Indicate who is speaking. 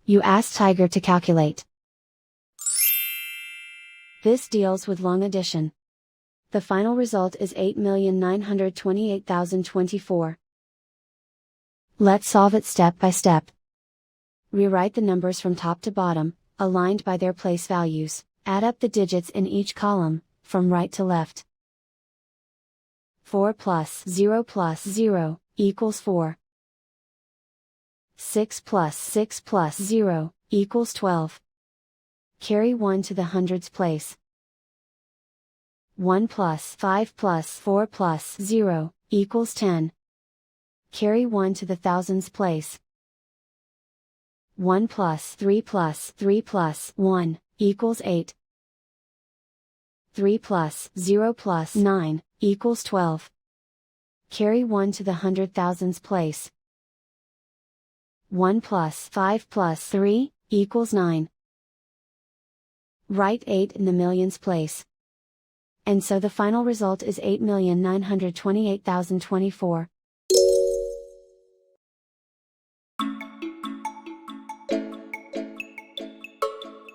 Speaker 1: You ask Tiger to calculate. This deals with long addition. The final result is 8,928,024. Let's solve it step by step. Rewrite the numbers from top to bottom, aligned by their place values. Add up the digits in each column, from right to left. 4 plus 0 equals 4. 6 plus 0 equals 12. Carry 1 to the hundreds place. 1 plus 5 plus 4 plus 0 equals 10. Carry 1 to the thousands place. 1 plus 3 plus 1 equals 8. 3 plus 0 plus 9 equals 12. Carry 1 to the hundred thousands place. 1 plus 5 plus 3 equals 9. Write 8 in the millions place. And so the final result is 8,928,024.